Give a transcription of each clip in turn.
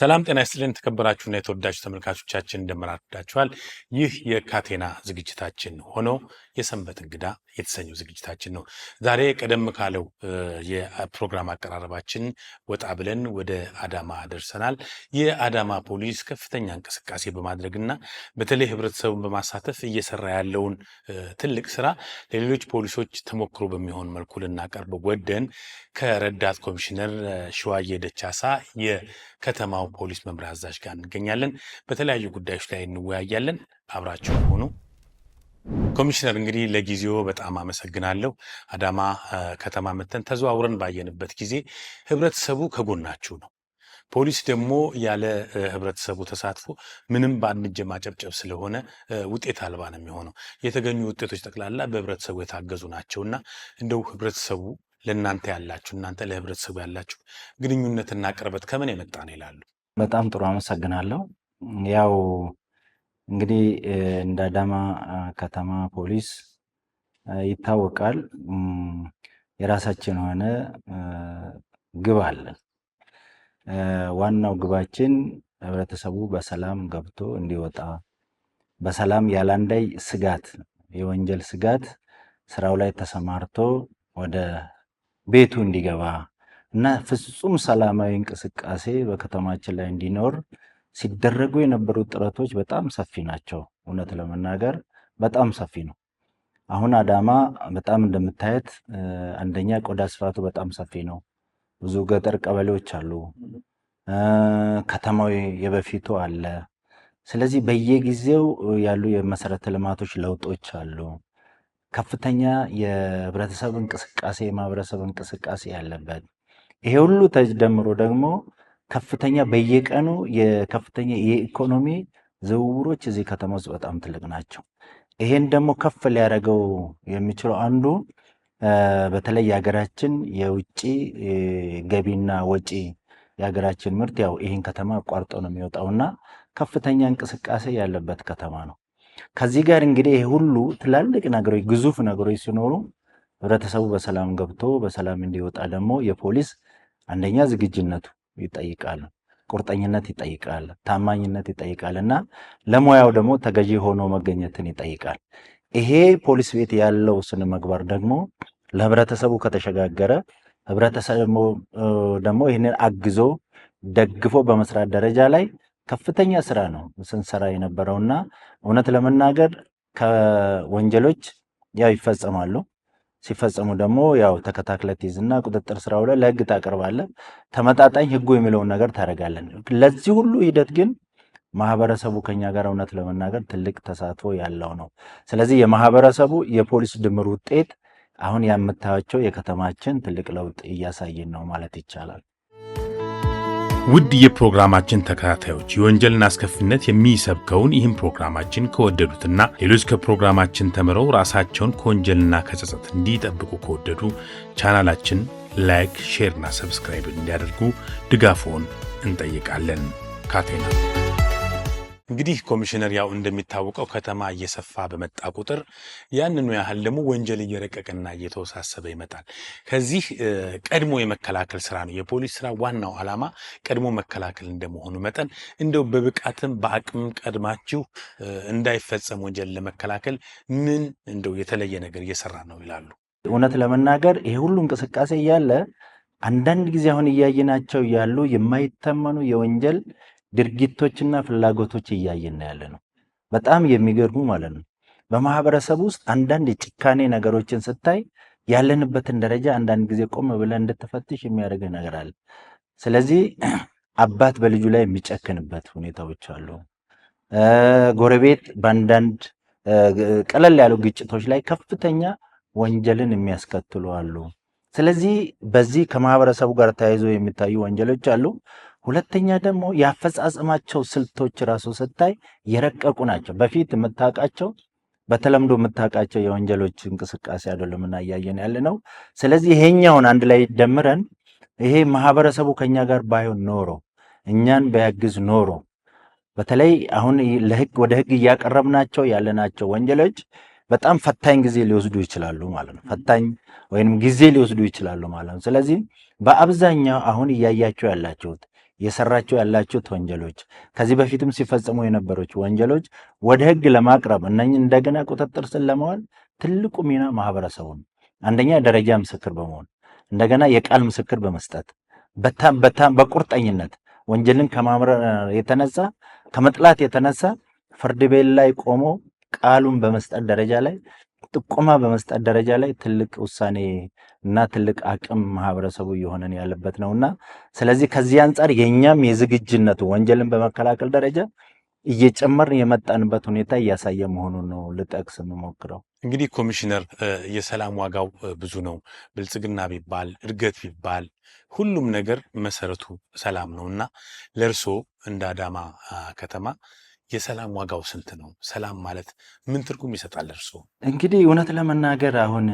ሰላም ጤና ይስጥልን ተከበራችሁና የተወዳችሁ ተመልካቾቻችን እንደምናዳችኋል። ይህ የካቴና ዝግጅታችን ሆኖ የሰንበት እንግዳ የተሰኘው ዝግጅታችን ነው። ዛሬ ቀደም ካለው የፕሮግራም አቀራረባችን ወጣ ብለን ወደ አዳማ ደርሰናል። የአዳማ ፖሊስ ከፍተኛ እንቅስቃሴ በማድረግና በተለይ ህብረተሰቡን በማሳተፍ እየሰራ ያለውን ትልቅ ስራ ለሌሎች ፖሊሶች ተሞክሮ በሚሆን መልኩ ልናቀርብ ወደን ከረዳት ኮሚሽነር ሸዋዬ ደቻሳ የከተማው ፖሊስ መምሪያ አዛዥ ጋር እንገኛለን። በተለያዩ ጉዳዮች ላይ እንወያያለን። አብራችሁ ሆኑ። ኮሚሽነር እንግዲህ ለጊዜው በጣም አመሰግናለሁ። አዳማ ከተማ መተን ተዘዋውረን ባየንበት ጊዜ ህብረተሰቡ ከጎናችሁ ነው። ፖሊስ ደግሞ ያለ ህብረተሰቡ ተሳትፎ ምንም በአንድ እጅ ማጨብጨብ ስለሆነ ውጤት አልባ ነው የሚሆነው። የተገኙ ውጤቶች ጠቅላላ በህብረተሰቡ የታገዙ ናቸውና እንደው ህብረተሰቡ ለእናንተ ያላችሁ እናንተ ለህብረተሰቡ ያላችሁ ግንኙነትና ቅርበት ከምን የመጣ ነው ይላሉ? በጣም ጥሩ አመሰግናለሁ። ያው እንግዲህ እንደ አዳማ ከተማ ፖሊስ ይታወቃል፣ የራሳችን የሆነ ግብ አለ። ዋናው ግባችን ህብረተሰቡ በሰላም ገብቶ እንዲወጣ፣ በሰላም ያላንዳይ ስጋት የወንጀል ስጋት ስራው ላይ ተሰማርቶ ወደ ቤቱ እንዲገባ እና ፍጹም ሰላማዊ እንቅስቃሴ በከተማችን ላይ እንዲኖር ሲደረጉ የነበሩት ጥረቶች በጣም ሰፊ ናቸው። እውነት ለመናገር በጣም ሰፊ ነው። አሁን አዳማ በጣም እንደምታየት አንደኛ ቆዳ ስፋቱ በጣም ሰፊ ነው። ብዙ ገጠር ቀበሌዎች አሉ። ከተማው የበፊቱ አለ። ስለዚህ በየጊዜው ያሉ የመሰረተ ልማቶች ለውጦች አሉ። ከፍተኛ የህብረተሰብ እንቅስቃሴ የማህበረሰብ እንቅስቃሴ ያለበት ይሄ ሁሉ ተደምሮ ደግሞ ከፍተኛ በየቀኑ የከፍተኛ የኢኮኖሚ ዝውውሮች እዚህ ከተማ ውስጥ በጣም ትልቅ ናቸው። ይሄን ደግሞ ከፍ ሊያደርገው የሚችለው አንዱ በተለይ የሀገራችን የውጭ ገቢና ወጪ የሀገራችን ምርት ያው ይሄን ከተማ አቋርጦ ነው የሚወጣውና ከፍተኛ እንቅስቃሴ ያለበት ከተማ ነው። ከዚህ ጋር እንግዲህ ይሄ ሁሉ ትላልቅ ነገሮች ግዙፍ ነገሮች ሲኖሩ ህብረተሰቡ በሰላም ገብቶ በሰላም እንዲወጣ ደግሞ የፖሊስ አንደኛ ዝግጁነቱ ይጠይቃል፣ ቁርጠኝነት ይጠይቃል፣ ታማኝነት ይጠይቃል እና ለሙያው ደግሞ ተገዢ ሆኖ መገኘትን ይጠይቃል። ይሄ ፖሊስ ቤት ያለው ስነ ምግባር ደግሞ ለህብረተሰቡ ከተሸጋገረ ህብረተሰቡ ደግሞ ይህንን አግዞ ደግፎ በመስራት ደረጃ ላይ ከፍተኛ ስራ ነው ስንሰራ የነበረውና እውነት ለመናገር ከወንጀሎች ያው ይፈጸማሉ። ሲፈጸሙ ደግሞ ያው ተከታክለት ይዝና ቁጥጥር ስራው ላይ ለህግ ታቀርባለህ። ተመጣጣኝ ህጉ የሚለውን ነገር ታደርጋለን። ለዚህ ሁሉ ሂደት ግን ማህበረሰቡ ከኛ ጋር እውነት ለመናገር ትልቅ ተሳትፎ ያለው ነው። ስለዚህ የማህበረሰቡ የፖሊስ ድምር ውጤት አሁን የምታዩቸው የከተማችን ትልቅ ለውጥ እያሳየን ነው ማለት ይቻላል። ውድ የፕሮግራማችን ተከታታዮች የወንጀልን አስከፊነት የሚሰብከውን ይህን ፕሮግራማችን ከወደዱትና ሌሎች ከፕሮግራማችን ተምረው ራሳቸውን ከወንጀልና ከጸጸት እንዲጠብቁ ከወደዱ ቻናላችን ላይክ፣ ሼር እና ሰብስክራይብ እንዲያደርጉ ድጋፎን እንጠይቃለን። ካቴና እንግዲህ ኮሚሽነር ያው እንደሚታወቀው ከተማ እየሰፋ በመጣ ቁጥር ያንኑ ያህል ደግሞ ወንጀል እየረቀቀና እየተወሳሰበ ይመጣል። ከዚህ ቀድሞ የመከላከል ስራ ነው የፖሊስ ስራ። ዋናው ዓላማ ቀድሞ መከላከል እንደመሆኑ መጠን እንደው በብቃትም በአቅም ቀድማችሁ እንዳይፈጸም ወንጀል ለመከላከል ምን እንደው የተለየ ነገር እየሰራ ነው ይላሉ? እውነት ለመናገር ይሄ ሁሉ እንቅስቃሴ እያለ አንዳንድ ጊዜ አሁን እያየናቸው ያሉ የማይተመኑ የወንጀል ድርጊቶችና ፍላጎቶች እያየን ያለ ነው። በጣም የሚገርሙ ማለት ነው። በማህበረሰብ ውስጥ አንዳንድ የጭካኔ ነገሮችን ስታይ ያለንበትን ደረጃ አንዳንድ ጊዜ ቆም ብለን እንድትፈትሽ የሚያደርግ ነገር አለ። ስለዚህ አባት በልጁ ላይ የሚጨክንበት ሁኔታዎች አሉ። ጎረቤት በአንዳንድ ቀለል ያሉ ግጭቶች ላይ ከፍተኛ ወንጀልን የሚያስከትሉ አሉ። ስለዚህ በዚህ ከማህበረሰቡ ጋር ተያይዞ የሚታዩ ወንጀሎች አሉ። ሁለተኛ ደግሞ ያፈጻጸማቸው ስልቶች ራሱ ስታይ የረቀቁ ናቸው። በፊት የምታውቃቸው በተለምዶ የምታውቃቸው የወንጀሎች እንቅስቃሴ አይደለምና እያየን ያለ ነው። ስለዚህ ይሄኛውን አንድ ላይ ደምረን ይሄ ማህበረሰቡ ከኛ ጋር ባይሆን ኖሮ እኛን ቢያግዝ ኖሮ በተለይ አሁን ለህግ ወደ ህግ እያቀረብናቸው ያለናቸው ወንጀሎች በጣም ፈታኝ ጊዜ ሊወስዱ ይችላሉ ማለት ነው። ፈታኝ ወይንም ጊዜ ሊወስዱ ይችላሉ ማለት ነው። ስለዚህ በአብዛኛው አሁን እያያችሁ ያላችሁት የሰራቸው ያላችሁት ወንጀሎች ከዚህ በፊትም ሲፈጽሙ የነበሩት ወንጀሎች ወደ ህግ ለማቅረብ እነኝህ እንደገና ቁጥጥር ስር ለማዋል ትልቁ ሚና ማህበረሰቡን አንደኛ ደረጃ ምስክር በመሆን እንደገና የቃል ምስክር በመስጠት በቁርጠኝነት ወንጀልን ከማምረር የተነሳ ከመጥላት የተነሳ ፍርድ ቤት ላይ ቆሞ ቃሉን በመስጠት ደረጃ ላይ ጥቆማ በመስጠት ደረጃ ላይ ትልቅ ውሳኔ እና ትልቅ አቅም ማህበረሰቡ እየሆነን ያለበት ነውና ስለዚህ ከዚህ አንጻር የኛም የዝግጅነቱ ወንጀልን በመከላከል ደረጃ እየጨመርን የመጣንበት ሁኔታ እያሳየ መሆኑን ነው ልጠቅስ የምሞክረው። እንግዲህ ኮሚሽነር የሰላም ዋጋው ብዙ ነው። ብልጽግና ቢባል እድገት ቢባል ሁሉም ነገር መሰረቱ ሰላም ነውና ለእርሶ እንደ አዳማ ከተማ የሰላም ዋጋው ስንት ነው? ሰላም ማለት ምን ትርጉም ይሰጣል እርሶ? እንግዲህ እውነት ለመናገር አሁን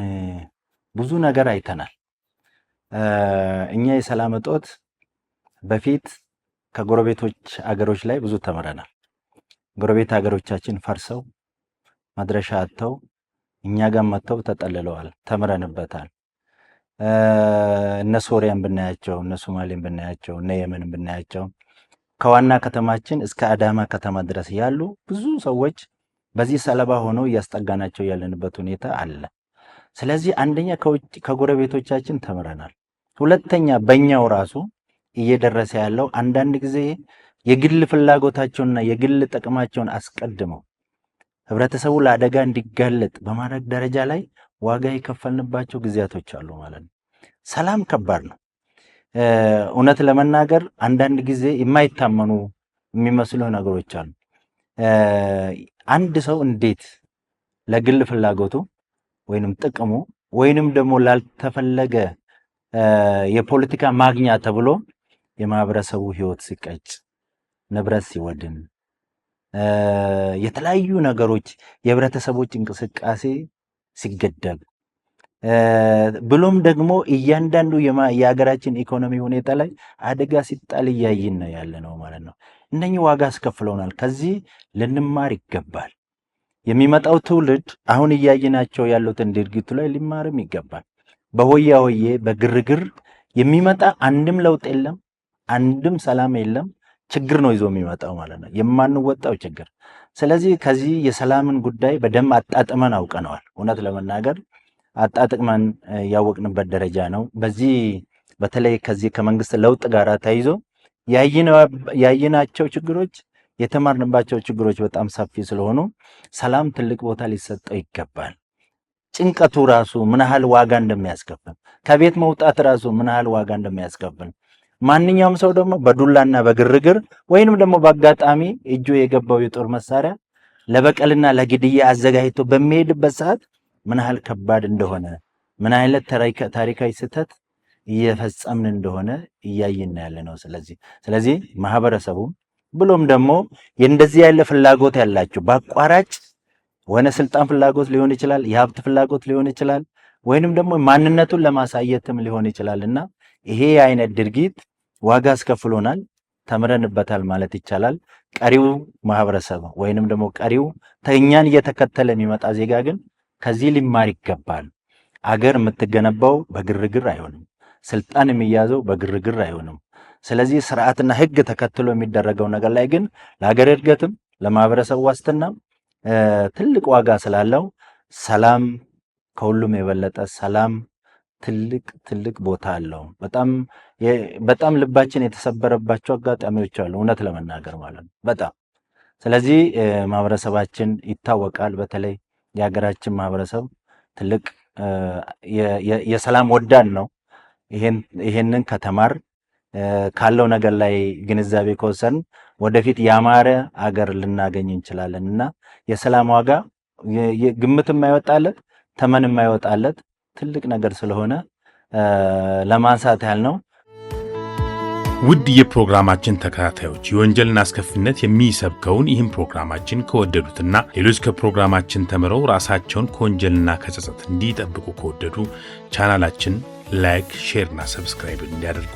ብዙ ነገር አይተናል። እኛ የሰላም እጦት በፊት ከጎረቤቶች አገሮች ላይ ብዙ ተምረናል። ጎረቤት ሀገሮቻችን ፈርሰው መድረሻ አጥተው እኛ ጋር መጥተው ተጠልለዋል። ተምረንበታል። እነ ሶሪያን ብናያቸው፣ እነ ሶማሌን ብናያቸው፣ እነ የመንን ብናያቸው ከዋና ከተማችን እስከ አዳማ ከተማ ድረስ ያሉ ብዙ ሰዎች በዚህ ሰለባ ሆነው እያስጠጋናቸው ያለንበት ሁኔታ አለ። ስለዚህ አንደኛ ከጎረቤቶቻችን ተምረናል። ሁለተኛ በእኛው ራሱ እየደረሰ ያለው አንዳንድ ጊዜ የግል ፍላጎታቸውንና የግል ጥቅማቸውን አስቀድመው ህብረተሰቡ ለአደጋ እንዲጋለጥ በማድረግ ደረጃ ላይ ዋጋ የከፈልንባቸው ጊዜያቶች አሉ ማለት ነው። ሰላም ከባድ ነው። እውነት ለመናገር አንዳንድ ጊዜ የማይታመኑ የሚመስሉ ነገሮች አሉ። አንድ ሰው እንዴት ለግል ፍላጎቱ ወይንም ጥቅሙ ወይንም ደግሞ ላልተፈለገ የፖለቲካ ማግኛ ተብሎ የማህበረሰቡ ህይወት ሲቀጭ፣ ንብረት ሲወድም፣ የተለያዩ ነገሮች የህብረተሰቦች እንቅስቃሴ ሲገደብ ብሎም ደግሞ እያንዳንዱ የሀገራችን ኢኮኖሚ ሁኔታ ላይ አደጋ ሲጣል እያይን ነው ያለ ነው ማለት ነው። እነኚህ ዋጋ አስከፍለውናል። ከዚህ ልንማር ይገባል። የሚመጣው ትውልድ አሁን እያየናቸው ያሉትን ድርጊቱ ላይ ሊማርም ይገባል። በሆያ ሆዬ በግርግር የሚመጣ አንድም ለውጥ የለም፣ አንድም ሰላም የለም። ችግር ነው ይዞ የሚመጣው ማለት ነው፣ የማንወጣው ችግር። ስለዚህ ከዚህ የሰላምን ጉዳይ በደንብ አጣጥመን አውቀነዋል። እውነት ለመናገር አጣጥመን ያወቅንበት ደረጃ ነው። በዚህ በተለይ ከዚህ ከመንግስት ለውጥ ጋር ተያይዞ ያየናቸው ችግሮች የተማርንባቸው ችግሮች በጣም ሰፊ ስለሆኑ ሰላም ትልቅ ቦታ ሊሰጠው ይገባል። ጭንቀቱ ራሱ ምን ያህል ዋጋ እንደሚያስከፍል፣ ከቤት መውጣት ራሱ ምን ያህል ዋጋ እንደሚያስከፍል፣ ማንኛውም ሰው ደግሞ በዱላና በግርግር ወይንም ደግሞ በአጋጣሚ እጁ የገባው የጦር መሳሪያ ለበቀልና ለግድያ አዘጋጅቶ በሚሄድበት ሰዓት ምን ያህል ከባድ እንደሆነ ምን አይነት ታሪካዊ ስህተት እየፈጸምን እንደሆነ እያየን ያለ ነው። ስለዚህ ማህበረሰቡ ብሎም ደግሞ እንደዚህ ያለ ፍላጎት ያላቸው በአቋራጭ ወነ ስልጣን ፍላጎት ሊሆን ይችላል፣ የሀብት ፍላጎት ሊሆን ይችላል፣ ወይንም ደግሞ ማንነቱን ለማሳየትም ሊሆን ይችላልና ይሄ አይነት ድርጊት ዋጋ አስከፍሎናል፣ ተምረንበታል ማለት ይቻላል። ቀሪው ማህበረሰብ ወይንም ደግሞ ቀሪው ተኛን እየተከተለ የሚመጣ ዜጋ ግን ከዚህ ሊማር ይገባል። አገር የምትገነባው በግርግር አይሆንም። ስልጣን የሚያዘው በግርግር አይሆንም። ስለዚህ ስርዓትና ህግ ተከትሎ የሚደረገው ነገር ላይ ግን ለሀገር እድገትም ለማህበረሰብ ዋስትናም ትልቅ ዋጋ ስላለው ሰላም ከሁሉም የበለጠ ሰላም ትልቅ ቦታ አለው። በጣም ልባችን የተሰበረባቸው አጋጣሚዎች አሉ፣ እውነት ለመናገር ማለት ነው በጣም። ስለዚህ ማህበረሰባችን ይታወቃል። በተለይ የሀገራችን ማህበረሰብ ትልቅ የሰላም ወዳድ ነው። ይሄንን ከተማር ካለው ነገር ላይ ግንዛቤ ከወሰን ወደፊት ያማረ አገር ልናገኝ እንችላለን እና የሰላም ዋጋ ግምት የማይወጣለት ተመን የማይወጣለት ትልቅ ነገር ስለሆነ ለማንሳት ያህል ነው። ውድ የፕሮግራማችን ተከታታዮች የወንጀልን አስከፊነት የሚሰብከውን ይህን ፕሮግራማችን ከወደዱትና ሌሎች ከፕሮግራማችን ተምረው ራሳቸውን ከወንጀልና ከጸጸት እንዲጠብቁ ከወደዱ ቻናላችን ላይክ፣ ሼር እና ሰብስክራይብ እንዲያደርጉ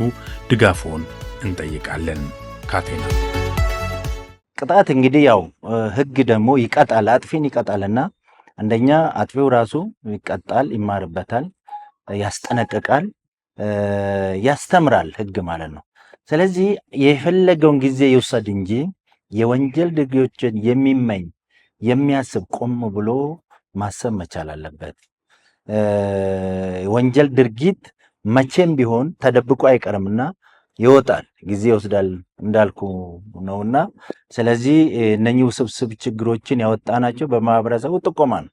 ድጋፎን እንጠይቃለን። ካቴና ቅጣት እንግዲህ ያው ህግ ደግሞ ይቀጣል፣ አጥፊን ይቀጣልና አንደኛ አጥፊው ራሱ ይቀጣል፣ ይማርበታል፣ ያስጠነቅቃል፣ ያስተምራል ህግ ማለት ነው። ስለዚህ የፈለገውን ጊዜ ይውሰድ እንጂ የወንጀል ድርጊቶችን የሚመኝ የሚያስብ ቆም ብሎ ማሰብ መቻል አለበት። ወንጀል ድርጊት መቼም ቢሆን ተደብቆ አይቀርምና ይወጣል፣ ጊዜ ይወስዳል እንዳልኩ ነውና፣ ስለዚህ እነኚህ ውስብስብ ችግሮችን ያወጣናቸው በማህበረሰቡ ጥቆማ ነው።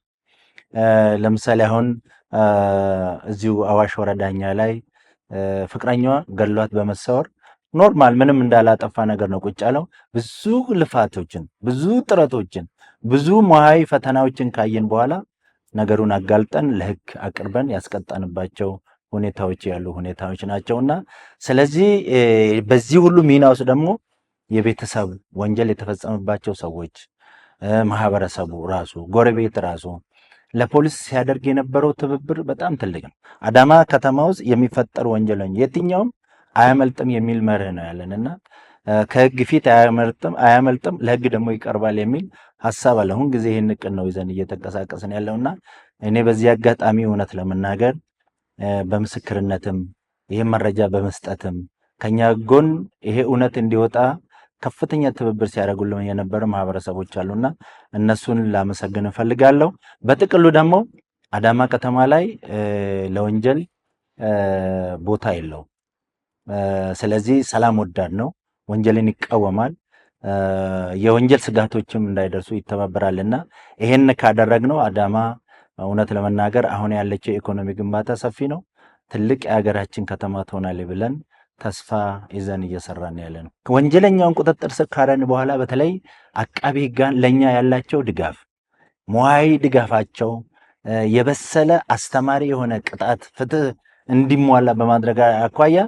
ለምሳሌ አሁን እዚሁ አዋሽ ወረዳኛ ላይ ፍቅረኛዋ ገድሏት በመሰወር ኖርማል ምንም እንዳላጠፋ ነገር ነው ቁጭ ያለው። ብዙ ልፋቶችን፣ ብዙ ጥረቶችን፣ ብዙ ሙያዊ ፈተናዎችን ካየን በኋላ ነገሩን አጋልጠን ለሕግ አቅርበን ያስቀጣንባቸው ሁኔታዎች ያሉ ሁኔታዎች ናቸውና ስለዚህ በዚህ ሁሉ ሚና ውስጥ ደግሞ የቤተሰብ ወንጀል የተፈጸመባቸው ሰዎች፣ ማህበረሰቡ ራሱ፣ ጎረቤት ራሱ ለፖሊስ ሲያደርግ የነበረው ትብብር በጣም ትልቅ ነው። አዳማ ከተማ ውስጥ የሚፈጠር ወንጀለኛ የትኛውም አያመልጥም የሚል መርህ ነው ያለንና ከህግ ፊት አያመልጥም ለህግ ደግሞ ይቀርባል የሚል ሀሳብ አለ። አሁን ጊዜ ይህን ቅን ነው ይዘን እየተንቀሳቀስን ያለውና እኔ በዚህ አጋጣሚ እውነት ለመናገር በምስክርነትም ይህን መረጃ በመስጠትም ከኛ ጎን ይሄ እውነት እንዲወጣ ከፍተኛ ትብብር ሲያደርጉልን የነበሩ ማህበረሰቦች አሉና እነሱን ላመሰግን እፈልጋለሁ። በጥቅሉ ደግሞ አዳማ ከተማ ላይ ለወንጀል ቦታ የለውም። ስለዚህ ሰላም ወዳድ ነው፣ ወንጀልን ይቃወማል፣ የወንጀል ስጋቶችም እንዳይደርሱ ይተባበራልና ይሄን ካደረግነው አዳማ እውነት ለመናገር አሁን ያለችው የኢኮኖሚ ግንባታ ሰፊ ነው፣ ትልቅ የሀገራችን ከተማ ትሆናለች ብለን ተስፋ ይዘን እየሰራን ያለ ነው። ወንጀለኛውን ቁጥጥር ስር ካረን በኋላ በተለይ አቃቢ ሕጋን ለኛ ያላቸው ድጋፍ፣ ሙያዊ ድጋፋቸው የበሰለ አስተማሪ የሆነ ቅጣት ፍትህ እንዲሟላ በማድረግ አኳያ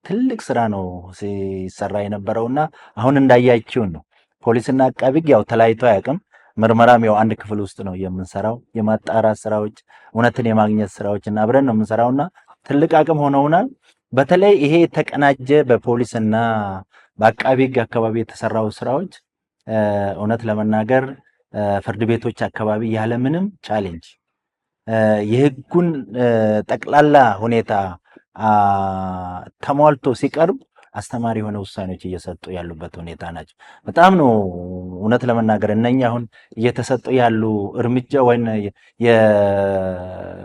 ትልቅ ስራ ነው ሲሰራ የነበረውና አሁን እንዳያችሁን ነው። ፖሊስና አቃቢ ሕግ ያው ተለያይቶ አያውቅም። ምርመራም ያው አንድ ክፍል ውስጥ ነው የምንሰራው። የማጣራት ስራዎች፣ እውነትን የማግኘት ስራዎችና አብረን ነው የምንሰራውና ትልቅ አቅም ሆነውናል። በተለይ ይሄ የተቀናጀ በፖሊስና በአቃቢ ሕግ አካባቢ የተሰራው ስራዎች እውነት ለመናገር ፍርድ ቤቶች አካባቢ ያለምንም ቻሌንጅ የህጉን ጠቅላላ ሁኔታ ተሟልቶ ሲቀርብ አስተማሪ የሆነ ውሳኔዎች እየሰጡ ያሉበት ሁኔታ ናቸው። በጣም ነው እውነት ለመናገር እነኛ አሁን እየተሰጡ ያሉ እርምጃ ወይም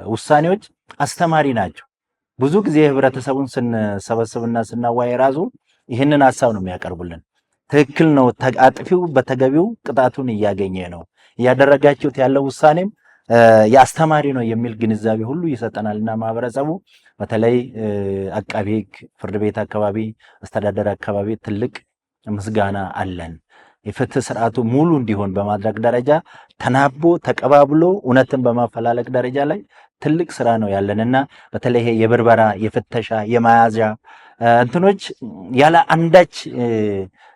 የውሳኔዎች አስተማሪ ናቸው። ብዙ ጊዜ ህብረተሰቡን ስንሰበስብና ስናዋይ ራሱ ይህንን ሀሳብ ነው የሚያቀርቡልን። ትክክል ነው፣ አጥፊው በተገቢው ቅጣቱን እያገኘ ነው፣ እያደረጋችሁት ያለው ውሳኔም የአስተማሪ ነው የሚል ግንዛቤ ሁሉ ይሰጠናልና ማህበረሰቡ በተለይ አቃቢ ሕግ፣ ፍርድ ቤት አካባቢ፣ አስተዳደር አካባቢ ትልቅ ምስጋና አለን። የፍትህ ስርዓቱ ሙሉ እንዲሆን በማድረግ ደረጃ ተናቦ ተቀባብሎ እውነትን በማፈላለግ ደረጃ ላይ ትልቅ ስራ ነው ያለንና በተለይ የብርበራ የፍተሻ የመያዣ እንትኖች ያለ አንዳች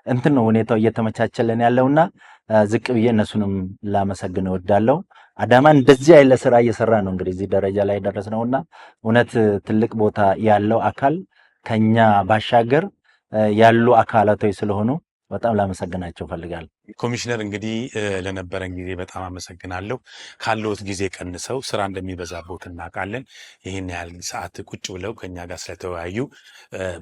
እንትን ነው ሁኔታው እየተመቻቸለን ያለውና ዝቅ ብዬ እነሱንም ላመሰግን እወዳለሁ። አዳማ እንደዚህ ያለ ስራ እየሰራ ነው እንግዲህ እዚህ ደረጃ ላይ ደረስነውና እውነት ትልቅ ቦታ ያለው አካል ከኛ ባሻገር ያሉ አካላቶች ስለሆኑ በጣም ላመሰግናቸው ፈልጋለሁ። ኮሚሽነር እንግዲህ ለነበረን ጊዜ በጣም አመሰግናለሁ። ካለዎት ጊዜ ቀንሰው ስራ እንደሚበዛቦት እናውቃለን። ይህን ያህል ሰዓት ቁጭ ብለው ከኛ ጋር ስለተወያዩ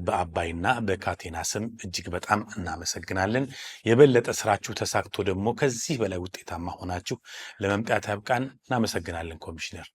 በአባይና በካቴና ስም እጅግ በጣም እናመሰግናለን። የበለጠ ስራችሁ ተሳክቶ ደግሞ ከዚህ በላይ ውጤታማ ሆናችሁ ለመምጣት ያብቃን። እናመሰግናለን ኮሚሽነር።